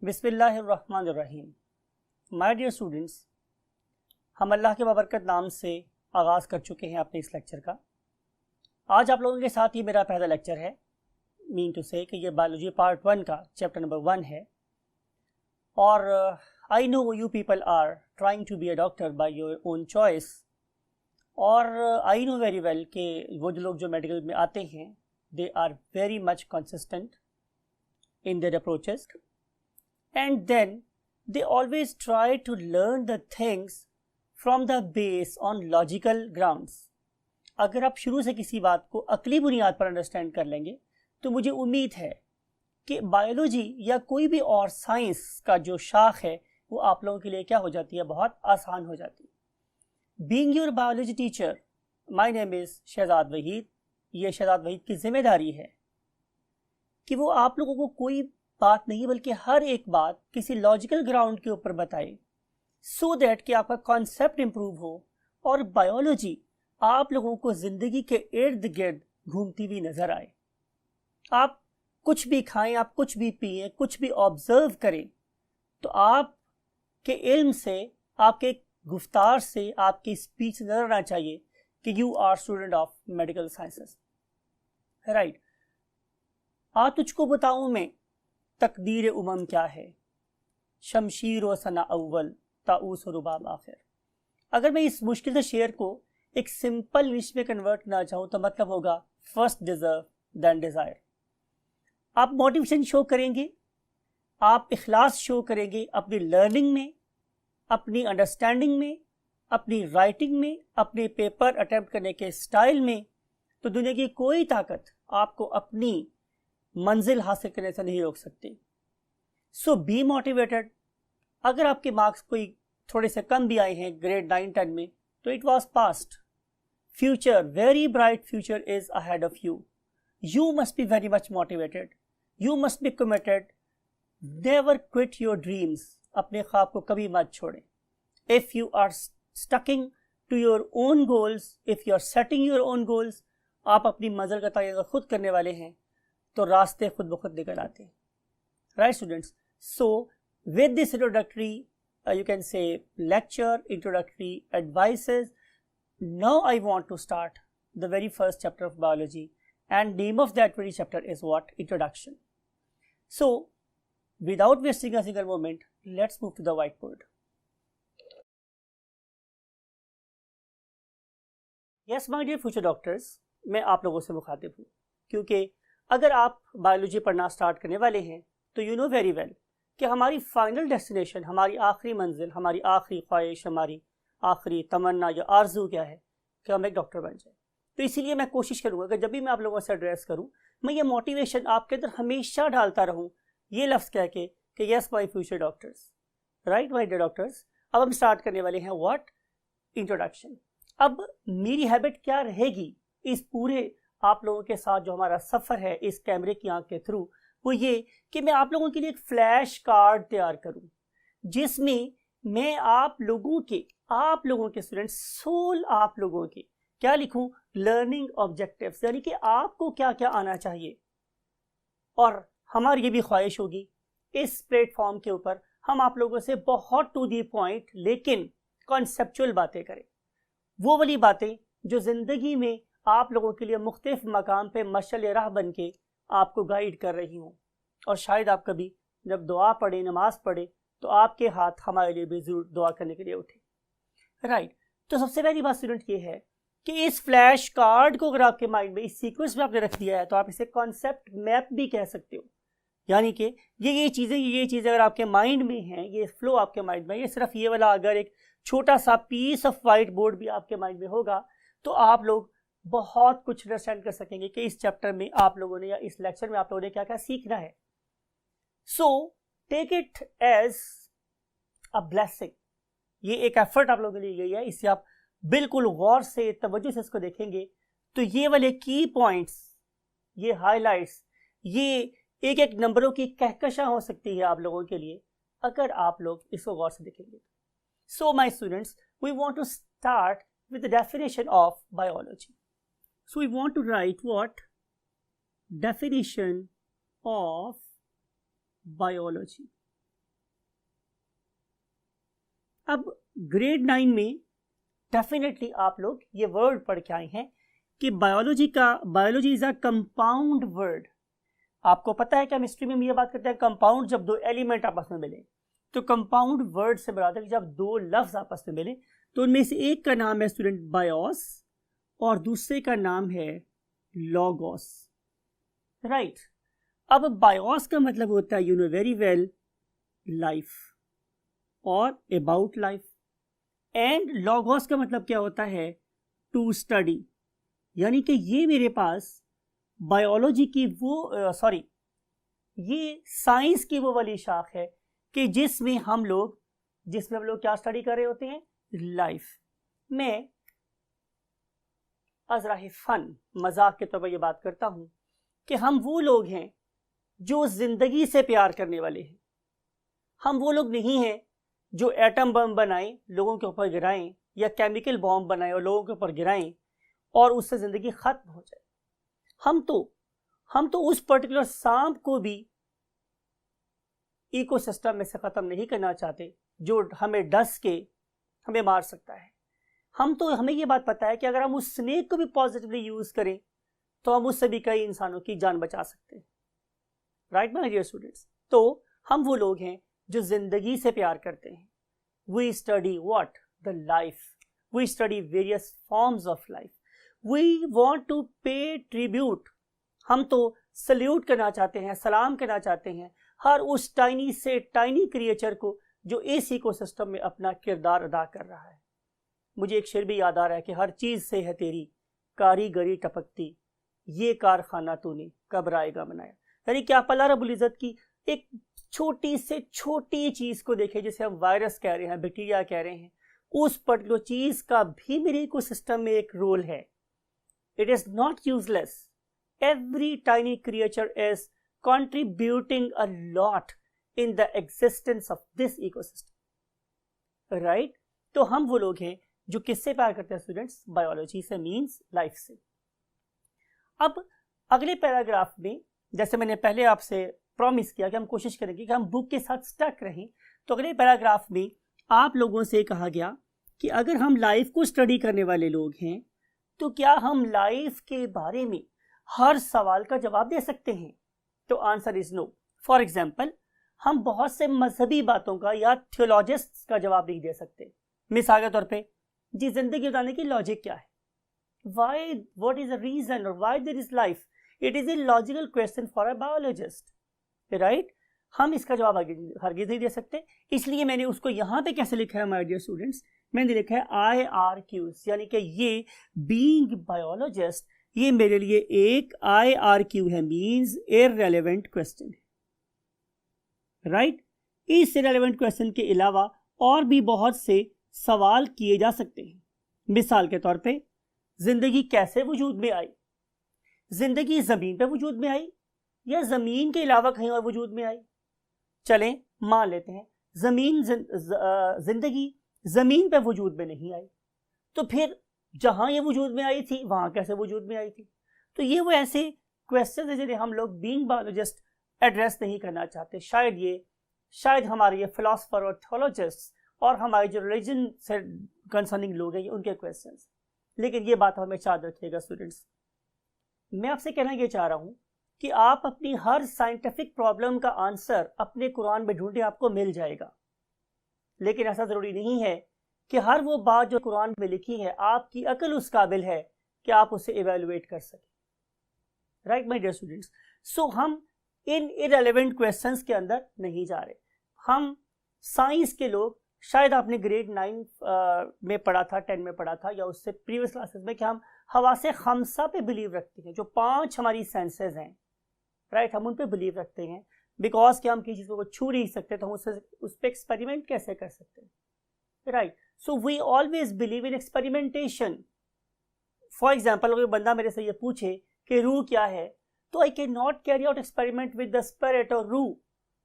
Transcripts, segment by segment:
बिस्मिल्लाहिर्रहमानिर्रहीम। My dear students, हम अल्लाह के बाबरकत नाम से आगाज़ कर चुके हैं अपने इस लेक्चर का। आज आप लोगों के साथ ये मेरा पहला लेक्चर है। मीन टू से कि ये बायोलॉजी पार्ट 1 का चैप्टर नंबर 1 है। और I know you people are trying to be a doctor by your own choice. और आई नो वेरी वेल कि वो जो लोग जो मेडिकल में आते हैं they are very much consistent in their approaches, and then they always try to learn the things from the base on logical grounds. अगर आप शुरू से किसी बात को अकली बुनियाद पर अंडरस्टैंड कर लेंगे तो मुझे उम्मीद है कि बायोलॉजी या कोई भी और साइंस का जो शाख है वो आप लोगों के लिए क्या हो जाती है, बहुत आसान हो जाती है। Being your biology teacher, my name is Shahzad Waheed. ये शहजाद वहीद की जिम्मेदारी है कि वो आप लोगों को कोई बात नहीं बल्कि हर एक बात किसी लॉजिकल ग्राउंड के ऊपर बताए, सो दैट कि आपका कॉन्सेप्ट इंप्रूव हो और बायोलॉजी आप लोगों को ज़िंदगी के इर्द गिर्द घूमती हुई नज़र आए। आप कुछ भी खाएं, आप कुछ भी पिएं, कुछ भी ऑब्जर्व करें तो आपके इल्म से, आपके गुफ्तार से, आपकी स्पीच नज़र आना चाहिए कि you are student of medical sciences, right. तुझको बताऊं मैं तकदीर उमम क्या है, शमशीर व सना अव्वल ताऊस और रुबाब आखिर। अगर मैं इस मुश्किल से शेर को एक सिंपल इंग्लिश में कन्वर्ट करना चाहूँ तो मतलब होगा फर्स्ट डिजर्व देन डिज़ायर। आप मोटिवेशन शो करेंगे, आप इखलास शो करेंगे अपनी लर्निंग में, अपनी अंडरस्टैंडिंग में, अपनी राइटिंग में, अपने पेपर अटेम्प्ट करने के स्टाइल में, तो दुनिया की कोई ताकत आपको अपनी मंजिल हासिल करने से नहीं रोक सकती। सो बी मोटिवेटेड। अगर आपके मार्क्स कोई थोड़े से कम भी आए हैं ग्रेड 9-10 में तो it was past. Future, very bright future is ahead of you. You must be very much motivated, you must be committed. Never quit your dreams. अपने ख्वाब को कभी मत छोड़ें। If you are sticking to your own goals, if you are setting your own goals, आप अपनी मंजिल का तय अगर खुद करने वाले हैं तो रास्ते खुद ब खुद निकल आते हैं, right students. So with this introductory you can say lecture, introductory advices, now I want to start the very first chapter of biology, and name of that very chapter is what? Introduction. So without wasting a single moment, let's move to the whiteboard. Yes my dear future doctors, मैं आप लोगों से मुखातिब हूँ क्योंकि अगर आप biology पढ़ना स्टार्ट करने वाले हैं तो यू नो वेरी वेल कि हमारी फाइनल डेस्टिनेशन, हमारी आखिरी मंजिल, हमारी आखिरी ख्वाहिश, हमारी आखिरी तमन्ना या आरजू क्या है कि हम एक डॉक्टर बन जाए। तो इसीलिए मैं कोशिश करूँगा कि जब भी मैं आप लोगों से एड्रेस करूँ मैं ये मोटिवेशन आपके अंदर हमेशा डालता रहूँ, ये लफ्ज़ कह के कि yes my future doctors, right my dear doctors. अब हम स्टार्ट करने वाले हैं व्हाट? इंट्रोडक्शन। अब मेरी हैबिट क्या रहेगी इस पूरे आप लोगों के साथ जो हमारा सफ़र है इस कैमरे की आंख के थ्रू, वो ये कि मैं आप लोगों के लिए एक फ्लैश कार्ड तैयार करूं जिसमें मैं आप लोगों के स्टूडेंट्स, सोल आप लोगों के क्या लिखूं? लर्निंग ऑब्जेक्टिव्स, यानी कि आपको क्या क्या आना चाहिए। और हमारी ये भी ख्वाहिश होगी इस प्लेटफॉर्म के ऊपर हम आप लोगों से बहुत टू दी पॉइंट लेकिन कॉन्सेप्चुअल बातें करें, वो वाली बातें जो ज़िंदगी में आप लोगों के लिए मुख्तलिफ मकाम पे मशअल राह बन के आपको गाइड कर रही हूँ। और शायद आप कभी जब दुआ पढ़े, नमाज पढ़े तो आपके हाथ हमारे लिए भी ज़रूर दुआ करने के लिए उठे, राइट। तो सबसे पहली बात स्टूडेंट ये है कि इस फ्लैश कार्ड को अगर आपके माइंड में इस सीक्वेंस में आपने रख दिया है तो आप इसे कॉन्सेप्ट मैप भी कह सकते हो। यानी कि ये चीज़ें अगर आपके माइंड में हैं, ये फ्लो आपके माइंड में, ये सिर्फ ये वाला अगर एक छोटा सा पीस ऑफ वाइट बोर्ड भी आपके माइंड में होगा तो आप लोग बहुत कुछ अंडरस्टैंड कर सकेंगे कि इस चैप्टर में आप लोगों ने या इस लेक्चर में आप लोगों ने क्या क्या सीखना है। So take it as a blessing. ये एक एफर्ट आप लोगों के लिए गई है, इसे आप बिल्कुल गौर से तवज्जो से इसको देखेंगे तो ये वाले की पॉइंट्स, ये हाइलाइट्स, ये एक एक नंबरों की कहकशां हो सकती है आप लोगों के लिए अगर आप लोग इसको गौर से देखेंगे। So my students, we want to start with the definition of biology. So we want to write what? Definition of biology. अब ग्रेड 9 में डेफिनेटली आप लोग ये वर्ड पढ़ के आए हैं कि biology is a compound word. आपको पता है कि हम हिस्ट्री में ये बात करते हैं कंपाउंड, जब दो एलिमेंट आपस में मिले तो कंपाउंड वर्ड से बराबर है कि जब दो लफ्ज आपस में मिले तो उनमें से एक का नाम है स्टूडेंट बायोस और दूसरे का नाम है लॉगोस, राइट। अब बायोस का मतलब होता है you know very well life और अबाउट लाइफ, एंड लॉगोस का मतलब क्या होता है टू स्टडी, यानी कि ये मेरे पास बायोलॉजी की ये साइंस की वो वाली शाख है कि जिसमें हम लोग क्या स्टडी कर रहे होते हैं, लाइफ। मैं अज़राह फन मजाक के तौर पर यह बात करता हूं कि हम वो लोग हैं जो जिंदगी से प्यार करने वाले हैं। हम वो लोग नहीं हैं जो एटम बम बनाएं लोगों के ऊपर गिराएं या केमिकल बॉम्ब बनाएं और लोगों के ऊपर गिराएं और उससे जिंदगी खत्म हो जाए। हम तो उस पर्टिकुलर सांप को भी इकोसिस्टम में से खत्म नहीं करना चाहते जो हमें डस के हमें मार सकता है। हमें ये बात पता है कि अगर हम उस स्नेक को भी पॉजिटिवली यूज करें तो हम उससे भी कई इंसानों की जान बचा सकते हैं, राइट माय डियर स्टूडेंट्स। तो हम वो लोग हैं जो जिंदगी से प्यार करते हैं। We study what, the life, we study various forms of life, we want to pay tribute. हम तो सल्यूट करना चाहते हैं, सलाम करना चाहते हैं हर उस टाइनी से टाइनी क्रिएचर को जो इस इकोसिस्टम में अपना किरदार अदा कर रहा है। मुझे एक शेर भी याद आ रहा है कि हर चीज से है तेरी कारीगरी टपकती, ये कारखाना तूने कब रायगा बनाया। यानी कि आप अल्लाह रब्बुल इज्जत की एक छोटी से छोटी चीज को देखें, जिसे हम वायरस कह रहे हैं, बैक्टीरिया कह रहे हैं, उस पर्टिकुलर चीज का भी मेरे इकोसिस्टम में एक रोल है। It is not useless, every tiny creature is contributing a lot in the existence of this ecosystem, right? तो हम वो लोग हैं जो किससे प्यार करते हैं स्टूडेंट्स, बायोलॉजी से, मींस लाइफ से। अब अगले पैराग्राफ में, जैसे मैंने पहले आपसे प्रॉमिस किया कि हम कोशिश करेंगे कि हम बुक के साथ स्टक रहें, तो अगले पैराग्राफ में आप लोगों से कहा गया कि अगर हम लाइफ को स्टडी करने वाले लोग हैं तो क्या हम लाइफ के बारे में हर सवाल का जवाब दे सकते हैं? तो answer is no. For example, हम बहुत से मजहबी बातों का या थियोलॉजिस्ट्स का जवाब नहीं दे सकते। मिसाल के तौर पे, जी जिंदगी बताने की लॉजिक क्या है, why, what is the reason और why there is life, it is a logical question for a biologist, right. हम इसका जवाब हरगिज नहीं दे सकते। इसलिए मैंने उसको यहाँ पे कैसे लिखा है माय डियर स्टूडेंट्स, मैंने लिखा है IRQs, यानी कि ये बीइंग बायोलॉजिस्ट, ये मेरे लिए एक IRQ है, मींस इररेलेवेंट क्वेश्चन, राइट। इस इररेलेवेंट क्वेश्चन के अलावा और भी बहुत से सवाल किए जा सकते हैं। मिसाल के तौर पे, जिंदगी कैसे वजूद में आई, जिंदगी जमीन पे वजूद में आई या जमीन के अलावा कहीं और वजूद में आई। चलें मान लेते हैं जिंदगी जमीन पे वजूद में नहीं आई, तो फिर जहां ये वजूद में आई थी वहां कैसे वजूद में आई थी। तो ये वो ऐसे क्वेश्चन है जिन्हें हम लोग बीइंग बायोलॉजिस्ट एड्रेस नहीं करना चाहते। शायद हमारे ये फिलोसफर और थियोलॉजिस्ट और हमारे जो रिलीजन से कंसर्निंग लोग हैं उनके क्वेश्चंस। लेकिन ये बात हमें याद रखिएगा स्टूडेंट्स, मैं आपसे कहना ये चाह रहा हूँ कि आप अपनी हर साइंटिफिक प्रॉब्लम का आंसर अपने कुरान में ढूंढे, आपको मिल जाएगा। लेकिन ऐसा जरूरी नहीं है कि हर वो बात जो कुरान में लिखी है आपकी अकल उस काबिल है कि आप उसे इवेलुएट कर सकें, राइट माय डियर स्टूडेंट्स। सो हम इन इररिलेवेंट क्वेश्चंस के अंदर नहीं जा रहे। हम साइंस के लोग, शायद आपने ग्रेड 9 में पढ़ा था, 10 में पढ़ा था या उससे प्रीवियस क्लासेस में, कि हम हवासे खमसा पे बिलीव रखते हैं, जो 5 हमारी सेंसेस हैं, राइट। हम उन पे बिलीव रखते हैं बिकॉज कि हम किसी चीज़ को छू नहीं सकते तो हम उस पर एक्सपेरिमेंट कैसे कर सकते हैं, right. So we always believe in experimentation. For example, अगर बंदा मेरे से ये पूछे कि रूह क्या है, तो I can not carry out experiment with the spirit और रूह।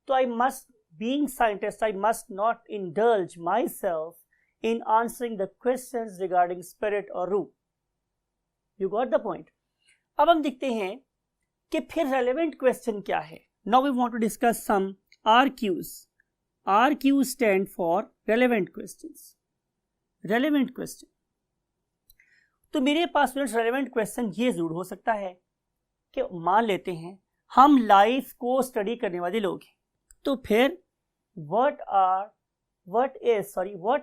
तो I must, being scientist, I must not indulge myself in answering the questions regarding spirit or रूह। You got the point? अब हम देखते हैं कि फिर relevant question क्या है। Now we want to discuss some RQs. RQs stand for relevant question. तो मेरे पास स्टूडेंट्स रेलेवेंट क्वेश्चन ये जरूर हो सकता है कि मान लेते हैं हम लाइफ को स्टडी करने वाले लोग हैं, तो फिर what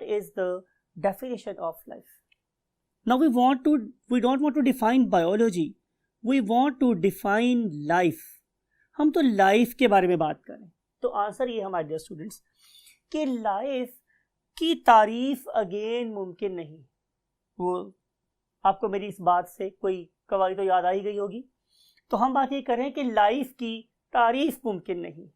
is the definition of life? Now we don't want to define biology, we want to define life. हम तो लाइफ के बारे में बात करें, तो आंसर ये हमारे डियर स्टूडेंट्स कि लाइफ की तारीफ अगेन मुमकिन नहीं। वो आपको मेरी इस बात से कोई कवायद तो याद आई गई होगी। तो हम बात ये कर रहे हैं कि लाइफ की तारीफ मुमकिन नहीं।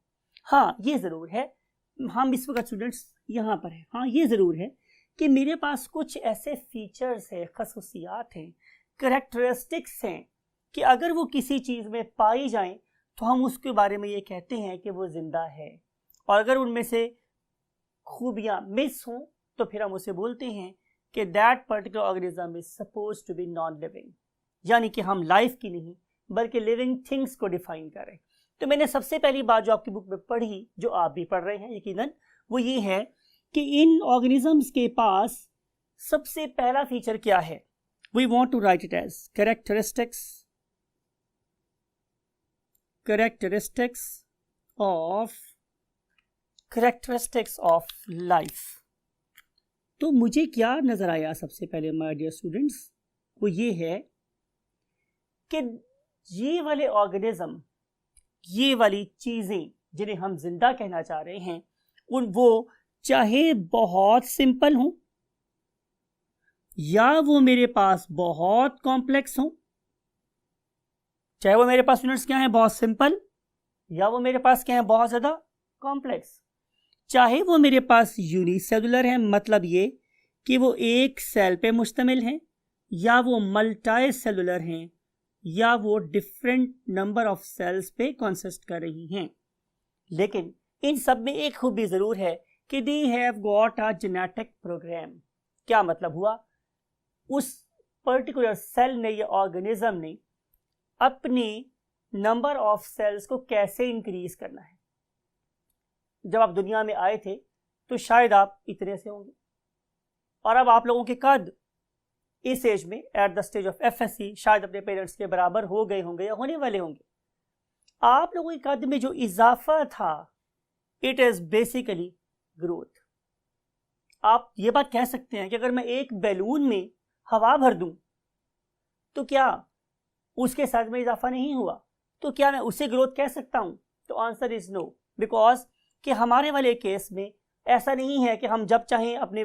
हाँ ये ज़रूर है, हम इस वक्त स्टूडेंट्स यहाँ पर हैं, हाँ ये ज़रूर है कि मेरे पास कुछ ऐसे फीचर्स हैं, खसूसियात हैं, करैक्टरिस्टिक्स हैं कि अगर वो किसी चीज़ में पाई जाएं तो हम उसके बारे में ये कहते हैं कि वो ज़िंदा है, और अगर उनमें से खूबियाँ मिस हों तो फिर हम उसे बोलते हैं कि that particular organism is suppose to be non living, यानी कि हम लाइफ की नहीं बल्कि लिविंग थिंग्स को डिफाइन करें। तो मैंने सबसे पहली बात जो आपकी बुक में पढ़ी, जो आप भी पढ़ रहे हैं यकीनन, वो ये है कि इन ऑर्गेनिजम्स के पास सबसे पहला फीचर क्या है। We want to write it as characteristics of life. तो मुझे क्या नजर आया सबसे पहले माय डियर स्टूडेंट्स, वो ये है कि ये वाले ऑर्गेनिज्म, ये वाली चीजें जिन्हें हम जिंदा कहना चाह रहे हैं, वो चाहे बहुत सिंपल हो या वो मेरे पास बहुत कॉम्प्लेक्स हो, चाहे वो मेरे पास स्टूडेंट्स क्या है बहुत सिंपल या वो मेरे पास क्या है बहुत ज्यादा कॉम्प्लेक्स, चाहे वो मेरे पास यूनिसेलुलर है, मतलब ये कि वो एक सेल पे मुश्तमिल है, या वो मल्टी सेलुलर हैं, या वो डिफरेंट नंबर ऑफ सेल्स पे कंसिस्ट कर रही हैं। लेकिन इन सब में एक खूबी जरूर है कि they have got a genetic program. क्या मतलब हुआ, उस पर्टिकुलर सेल ने या ऑर्गेनिज्म ने अपनी नंबर ऑफ सेल्स को कैसे इंक्रीज करना है। जब आप दुनिया में आए थे तो शायद आप इतने से होंगे, और अब आप लोगों के कद इस एज में at the stage of FSC शायद अपने पेरेंट्स के बराबर हो गए होंगे या होने वाले होंगे। आप लोगों के कद में जो इजाफा था, इट इज बेसिकली ग्रोथ। आप ये बात कह सकते हैं कि अगर मैं एक बैलून में हवा भर दूं तो क्या उसके साइज में इजाफा नहीं हुआ, तो क्या मैं उसे ग्रोथ कह सकता हूं? तो आंसर इज नो, बिकॉज कि हमारे वाले केस में ऐसा नहीं है कि हम जब चाहें अपने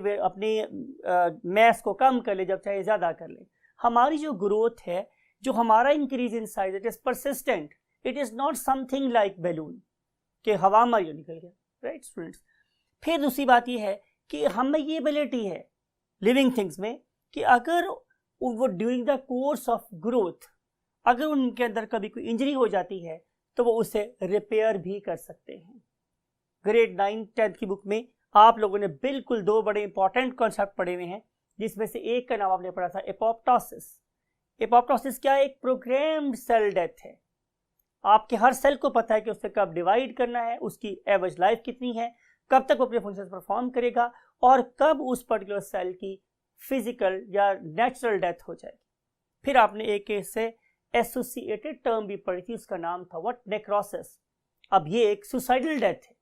मैस को कम कर ले, जब चाहे ज़्यादा कर ले। हमारी जो ग्रोथ है, जो हमारा increase in size, it is persistent, it is not something like balloon कि हवा में निकल गया, राइट स्टूडेंट्स। फिर दूसरी बात यह है कि हमें ये एबिलिटी है लिविंग थिंग्स में कि अगर वो during the course of growth अगर उनके अंदर कभी कोई इंजरी हो जाती है तो वो उसे रिपेयर भी कर सकते हैं। ग्रेड 9-10 की बुक में आप लोगों ने बिल्कुल दो बड़े इंपॉर्टेंट कॉन्सेप्ट पढ़े हुए हैं, जिसमें से एक का नाम आपने पढ़ा था एपोप्टोसिस। एपोप्टोसिस क्या है? एक प्रोग्राम्ड सेल डेथ है। आपके हर सेल को पता है कि उसे कब डिवाइड करना है, उसकी एवरेज लाइफ कितनी है, कब तक वो अपने फंक्शंस परफॉर्म करेगा और कब उस पर्टिकुलर सेल की फिजिकल या नेचुरल डेथ हो जाएगी। फिर आपने एक से एसोसिएटेड टर्म भी पढ़ी थी, उसका नाम था व्हाट? नेक्रोसिस। अब ये एक सुसाइडल डेथ है।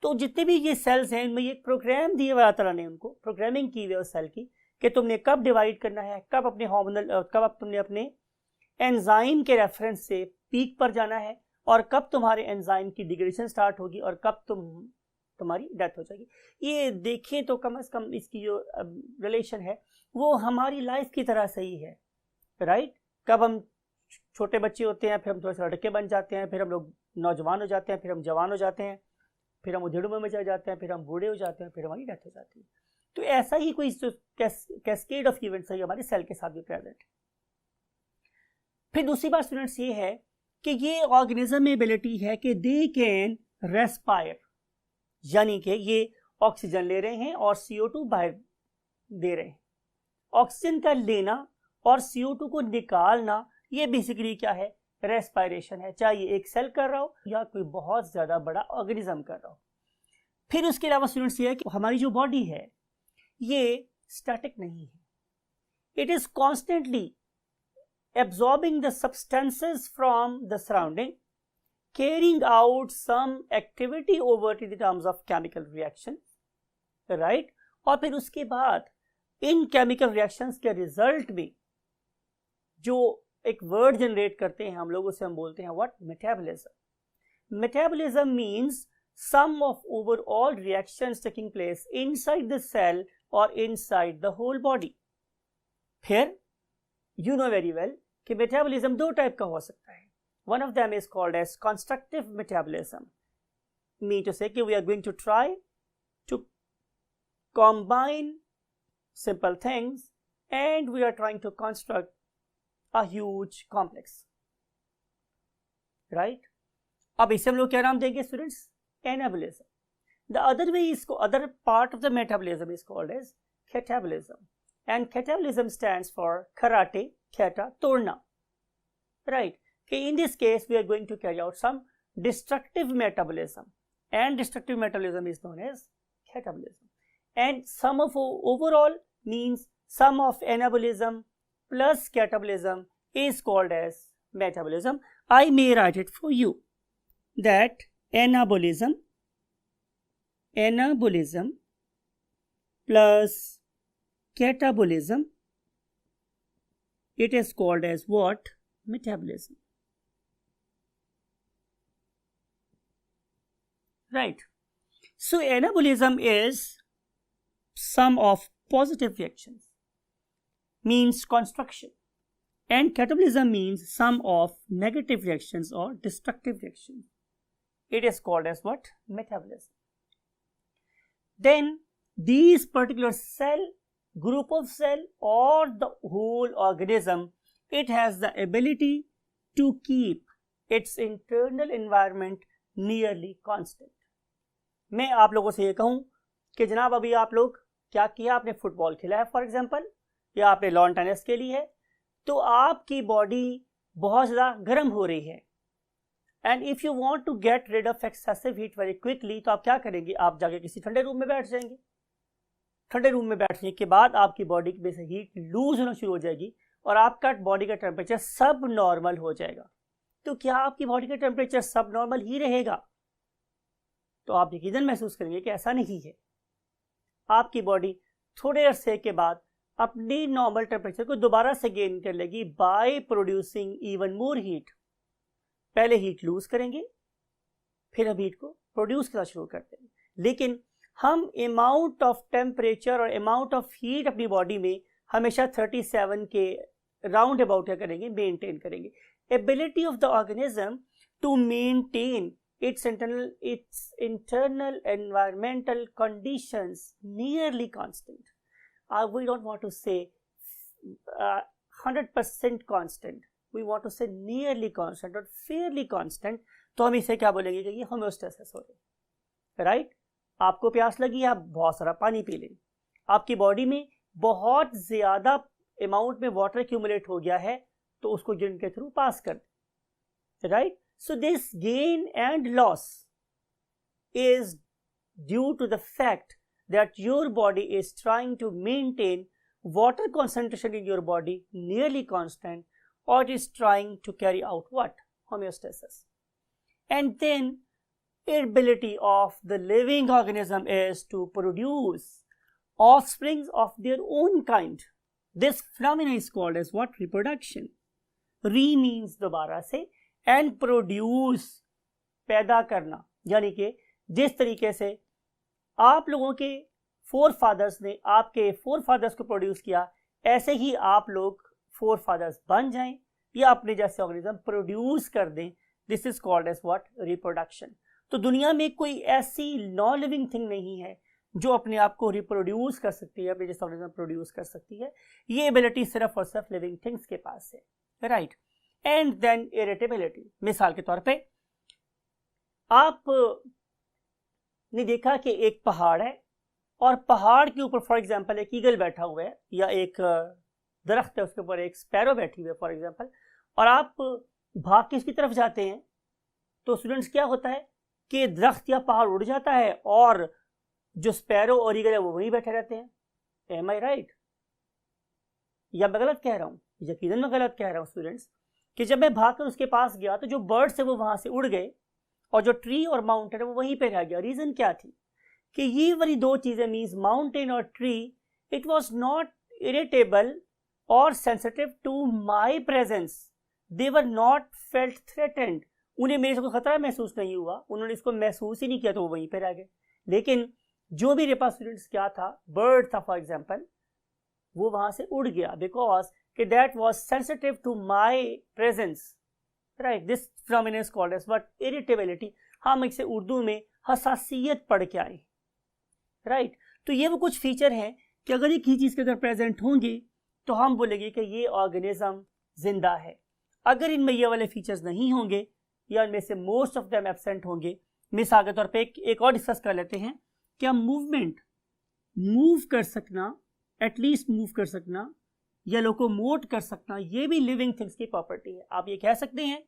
तो जितने भी ये सेल्स हैं इनमें एक प्रोग्राम दिए हुआ अल्लाह ने उनको प्रोग्रामिंग की हुई है उस सेल की कि तुमने कब डिवाइड करना है, कब अपने हार्मोनल, कब तुमने अपने एंजाइम के रेफरेंस से पीक पर जाना है और कब तुम्हारे एंजाइम की डिग्रेडेशन स्टार्ट होगी और कब तुम्हारी डेथ हो जाएगी। ये देखें तो कम से कम इसकी जो रिलेशन है वो हमारी लाइफ की तरह सही है, राइट। कब हम छोटे बच्चे होते हैं, फिर हम थोड़े से लड़के बन जाते हैं, फिर हम लोग नौजवान हो जाते हैं, फिर हम जवान हो जाते हैं, फिर हम उधेड़ में चले जाते हैं, फिर हम बूढ़े हो जाते हैं, फिर हमारी डेथ हो जाती है। तो ऐसा ही कोई जो कैस्केड ऑफ इवेंट्स है हमारे सेल के साथ भी प्रेजेंट है। फिर दूसरी बात स्टूडेंट्स ये है कि ये ऑर्गेनिज्म में एबिलिटी है कि दे कैन रेस्पायर, यानी कि ये ऑक्सीजन ले रहे हैं और CO2 बाहर दे रहे हैं। ऑक्सीजन का लेना और CO2 को निकालना ये बेसिकली क्या है? रेस्पायरेशन है, चाहे एक सेल कर रहा हो या कोई बहुत ज्यादा बड़ा ऑर्गेनिज्म कर रहा हो। फिर उसके अलावा स्टूडेंट्स ये है कि हमारी जो बॉडी है ये स्टैटिक नहीं है, it is constantly absorbing the substances from the surrounding, carrying out some activity over in the terms of chemical reaction, right? और फिर उसके बाद इन chemical reactions के रिजल्ट में जो एक वर्ड जनरेट करते हैं हम लोग, उसे हम बोलते हैं what? Metabolism. Metabolism means sum of overall reactions taking place inside the cell और इनसाइड द होल बॉडी। फिर यू नो वेरी वेल कि मेटाबॉलिज्म दो टाइप का हो सकता है। One of them is called as constructive metabolism. Mean to say that we are going to try to combine simple things and we are trying to construct a huge complex. Right? अब इसे हम लोग क्या नाम देंगे students? Anabolism. The other way is other part of the metabolism is called as catabolism. And catabolism stands for karate, kata, torna. Right? In this case, we are going to carry out some destructive metabolism, and destructive metabolism is known as catabolism. And sum of overall means sum of anabolism plus catabolism is called as metabolism. I may write it for you that anabolism plus catabolism, it is called as what? Metabolism. Right. So anabolism is sum of positive reactions, means construction, and catabolism means sum of negative reactions or destructive reactions. It is called as what? Metabolism. Then these particular cell, group of cell or the whole organism, it has the ability to keep its internal environment nearly constant. मैं आप लोगों से ये कहूं कि जनाब अभी आप लोग क्या किया, आपने फुटबॉल खेला है फॉर एग्जांपल, या आपने लॉन टेनिस खेली है, तो आपकी बॉडी बहुत ज़्यादा गर्म हो रही है, and if you want to get rid of excessive heat very quickly, तो आप क्या करेंगे? आप जाके किसी ठंडे रूम में बैठ जाएंगे। ठंडे रूम में बैठने के बाद आपकी बॉडी में से हीट लूज होना शुरू हो जाएगी और आपका बॉडी का टेम्परेचर सब नॉर्मल हो जाएगा। तो क्या आपकी बॉडी का टेम्परेचर सब नॉर्मल ही रहेगा? तो आप यकीनन महसूस करेंगे कि ऐसा नहीं है। आपकी बॉडी थोड़े अरसे के बाद अपनी नॉर्मल टेम्परेचर को दोबारा से गेन कर लेगी by producing even more heat. पहले हीट लूज करेंगे, फिर हम हीट को प्रोड्यूस करना शुरू करते हैं। लेकिन हम अमाउंट ऑफ टेम्परेचर और अमाउंट ऑफ हीट अपनी बॉडी में हमेशा 37 के राउंड अबाउट क्या करेंगे? मेंटेन करेंगे। Ability of the organism to maintain its internal environmental conditions nearly constant. We don't want to say 100% constant. We want to say nearly constant or fairly constant. तो हम इसे क्या बोलेंगे कि ये होम्योस्टेसिस हो रही है, राइट? आपको प्यास लगी, आप बहुत सारा पानी पी लें। आपकी बॉडी में बहुत ज़्यादा अमाउंट में वाटर एक्यूमुलेट हो गया है, तो उसको यूरिन के थ्रू पास कर दें, right? So this gain and loss is due to the fact that your body is trying to maintain water concentration in your body nearly constant, or it is trying to carry out what? Homeostasis. And then ability of the living organism is to produce offsprings of their own kind. This phenomena is called as what? Reproduction. Re means दोबारा से, and produce पैदा करना, यानी कि जिस तरीके से आप लोगों के फोर फादर्स ने आपके फोर फादर्स को प्रोड्यूस किया, ऐसे ही आप लोग फोर फादर्स बन जाएं या अपने जैसे ऑर्गेनिज्म प्रोड्यूस कर दें। This is called as what? Reproduction. तो दुनिया में कोई ऐसी नॉन लिविंग थिंग नहीं है जो अपने आप को रिप्रोड्यूस कर सकती है, अपने जैसे ऑर्गेनिज्म प्रोड्यूस कर सकती है। ये एबिलिटी सिर्फ और सिर्फ लिविंग थिंग्स के पास है, राइट? And then irritability. मिसाल के तौर पे आप ने देखा कि एक पहाड़ है और पहाड़ के ऊपर फॉर एग्जांपल एक ईगल बैठा हुआ है या एक दरख्त है, उसके ऊपर एक स्पैरो बैठी हुई है फॉर एग्जांपल, और आप भाग के इसकी तरफ जाते हैं, तो स्टूडेंट्स क्या होता है कि दरख्त या पहाड़ उड़ जाता है और जो स्पैरो और ईगल है वो वहीं बैठे रहते हैं। एम आई राइट? या मैं गलत कह रहा हूँ? यकीनन मैं गलत कह रहा हूँ स्टूडेंट्स, कि जब मैं भागकर उसके पास गया तो जो बर्ड्स है वो वहां से उड़ गए और जो ट्री और माउंटेन है वो वहीं पे रह गया। रीजन क्या थी? कि ये वाली दो चीजें मीन्स माउंटेन और tree, it was not irritable और sensitive to my presence, they were not felt threatened. उन्हें मेरे से कोई खतरा महसूस नहीं हुआ, उन्होंने इसको महसूस ही नहीं किया, तो वो वहीं पे रह गए। लेकिन जो मेरे पास स्टूडेंट्स क्या था, बर्ड था फॉर एग्जाम्पल, वो वहां से उड़ गया बिकॉज कि that was sensitive to my presence, right? This phenomenon is called as what? Irritability. हम इसे उर्दू में हसासियत पढ़ के आए, राइट? तो ये वो कुछ फीचर हैं कि अगर एक ही चीज के अगर प्रेजेंट होंगे तो हम बोलेंगे कि ये ऑर्गेनिज्म जिंदा है। अगर इनमें ये वाले फीचर्स नहीं होंगे या इनमें से मोस्ट ऑफ देम एब्सेंट होंगे, मिसाल के तौर पे एक और डिस्कस कर लेते हैं कि हम मूवमेंट, मूव कर सकना, एटलीस्ट मूव कर सकना या लोकोमोट कर सकना, ये भी लिविंग थिंग्स की प्रॉपर्टी है। आप ये कह सकते हैं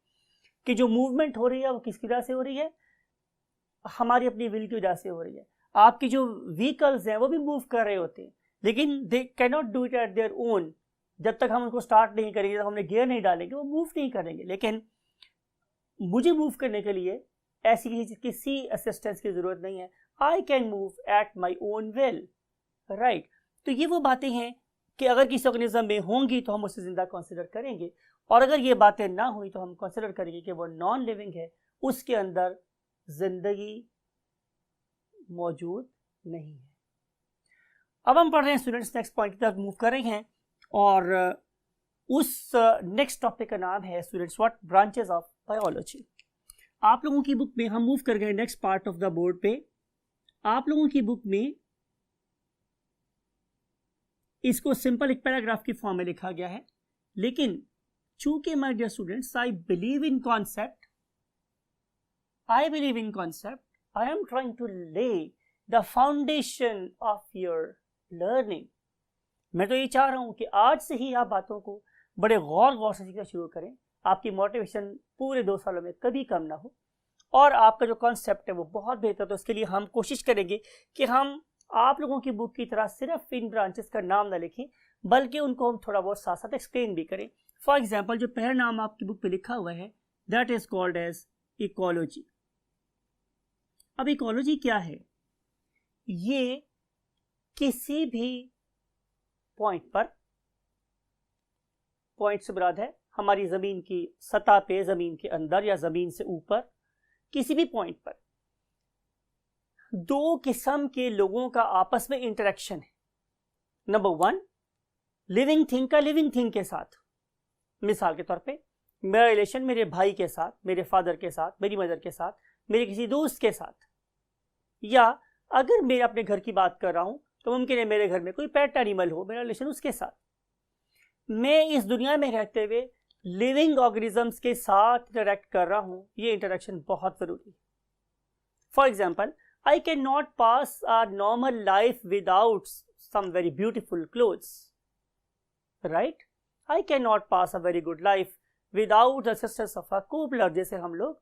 कि जो मूवमेंट हो रही है वो किसकी वजह से हो रही है? हमारी अपनी विल की वजह से हो रही है। आपकी जो व्हीकल्स हैं वो भी मूव कर रहे होते हैं, लेकिन they can not do it at their own. जब तक हम उनको स्टार्ट नहीं करेंगे, जब हमने गियर नहीं डालेंगे, वो मूव नहीं करेंगे। लेकिन मुझे मूव करने के लिए ऐसी किसी असिस्टेंस की जरूरत नहीं है। I can move at my own will, right? तो ये वो बातें हैं कि अगर किसी ऑर्गेनिज्म में होंगी तो हम उसे जिंदा कंसिडर करेंगे, और अगर ये बातें ना हुई तो हम कंसिडर करेंगे कि वो नॉन लिविंग है, उसके अंदर जिंदगी मौजूद नहीं है। अब हम पढ़ रहे हैं स्टूडेंट्स, नेक्स्ट पॉइंट की तरफ मूव कर रहे हैं, और उस नेक्स्ट टॉपिक का नाम है students what? Branches of biology. आप लोगों की बुक में हम मूव कर गए next part of the board पे। आप लोगों की बुक में इसको सिंपल एक पैराग्राफ की फॉर्म में लिखा गया है, लेकिन चूंकि my dear students I believe in concept, I am trying to lay the foundation of your learning. मैं तो ये चाह रहा हूं कि आज से ही आप बातों को बड़े गौर से सीखना शुरू करें, आपकी मोटिवेशन पूरे 2 सालों में कभी कम ना हो, और आपका जो कॉन्सेप्ट है वो बहुत बेहतर। तो इसके लिए हम कोशिश करेंगे कि हम आप लोगों की बुक की तरह सिर्फ इन ब्रांचेस का नाम ना लिखें, बल्कि उनको हम थोड़ा बहुत साथ साथ एक्सप्लेन भी करें। फॉर एग्जाम्पल, जो पहला नाम आपकी बुक पे लिखा हुआ है that is called as ecology. अब इकोलॉजी क्या है? ये किसी भी पॉइंट पर, पॉइंट से मुराद है हमारी जमीन की सतह पे, जमीन के अंदर या जमीन से ऊपर, किसी भी पॉइंट पर दो किस्म के लोगों का आपस में इंटरेक्शन है। नंबर 1, लिविंग थिंग का लिविंग थिंग के साथ। मिसाल के तौर पे मेरा रिलेशन मेरे भाई के साथ, मेरे फादर के साथ, मेरी मदर के साथ, मेरे किसी दोस्त के साथ, या अगर मैं अपने घर की बात कर रहा हूं तो मुमकिन है मेरे घर में कोई पेट एनिमल हो, मेरा रिलेशन उसके साथ। मैं इस दुनिया में रहते हुए लिविंग ऑर्गेनिजम्स के साथ इंटरेक्ट कर रहा हूं, ये इंटरेक्शन बहुत जरूरी है। For example, I cannot pass a normal life without some very beautiful clothes, right? I cannot pass a very good life without the assistance of a cobbler, जैसे हम लोग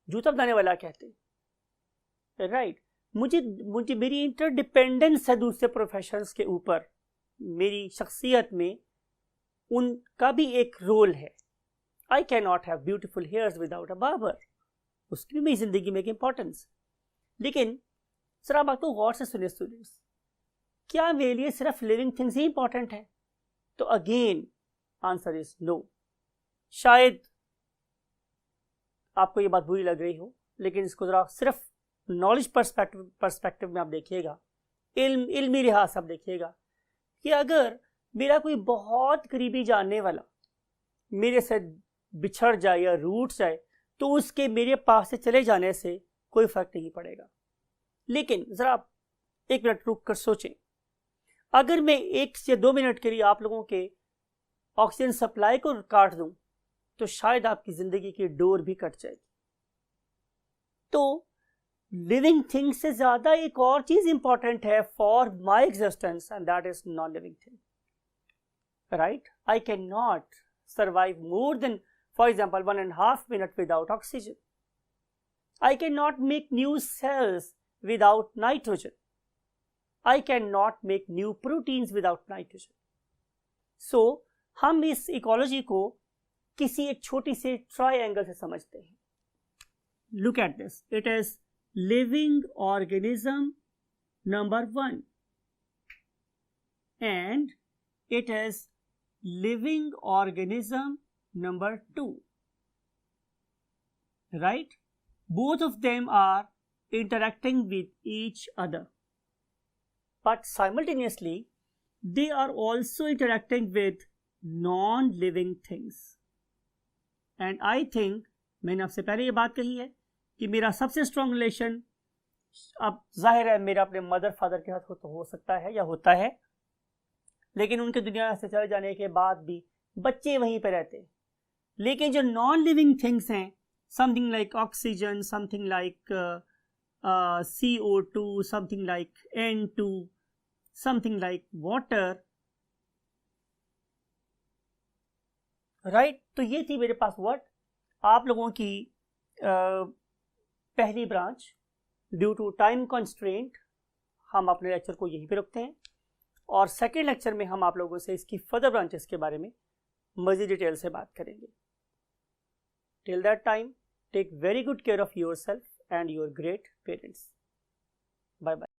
जूता बनाने वाला कहते हैं, right? मुझे मेरी इंटरडिपेंडेंस है दूसरे प्रोफेशंस के ऊपर, मेरी शख्सियत में उनका भी एक रोल है। I cannot have beautiful hairs without a barber, उसकी भी मेरी जिंदगी में एक इंपॉर्टेंस। लेकिन सर आप बात को गौर से सुनिए स्टूडेंट्स, क्या मेरे लिए सिर्फ लिविंग थिंग्स ही इंपॉर्टेंट है? तो अगेन आंसर इज नो। शायद आपको ये बात बुरी लग रही हो, लेकिन इसको जरा सिर्फ नॉलेज पर्सपेक्टिव में आप देखिएगा, इल्मी लिहाज से आप देखिएगा कि अगर मेरा कोई बहुत करीबी जानने वाला मेरे से बिछड़ जाए या रूठ जाए तो उसके मेरे पास से चले जाने से कोई फर्क नहीं पड़ेगा। लेकिन जरा आप 1 मिनट रुक कर सोचें, अगर मैं 1 से 2 मिनट के लिए आप लोगों के ऑक्सीजन सप्लाई को काट दूं तो शायद आपकी जिंदगी की डोर भी कट जाएगी। तो लिविंग थिंग से ज्यादा एक और चीज इंपॉर्टेंट है for my existence, and that is non living thing, right? I can not survive more than, for example, 1.5 minutes without oxygen. I cannot make new cells without nitrogen. I cannot make new proteins without nitrogen. So हम इस ecology को किसी एक छोटी सी triangle से समझते हैं. Look at this. It is living organism number 1 and it is living organism number 2. Right? Both of them are interacting with each other. But simultaneously, they are also interacting with non-living things. And I think, मैंने आपसे पहले ये बात कही है कि मेरा सबसे स्ट्रॉन्ग रिलेशन, अब जाहिर है मेरा अपने मदर फादर के साथ हो सकता है या होता है, लेकिन उनके दुनिया से चले जाने के बाद भी बच्चे वहीं पे रहते हैं. लेकिन जो नॉन लिविंग थिंग्स हैं, something like oxygen, something like CO2, something like N2, something like water, right? तो ये थी मेरे पास वर्ड. आप लोगों की पहली branch. Due to time constraint हम अपने लेक्चर को यहीं पे रखते हैं और सेकेंड लेक्चर में हम आप लोगों से इसकी फर्दर ब्रांचेस के बारे में मज़ीद डिटेल से बात करेंगे. Till that time, take very good care of yourself and your great parents. Bye bye.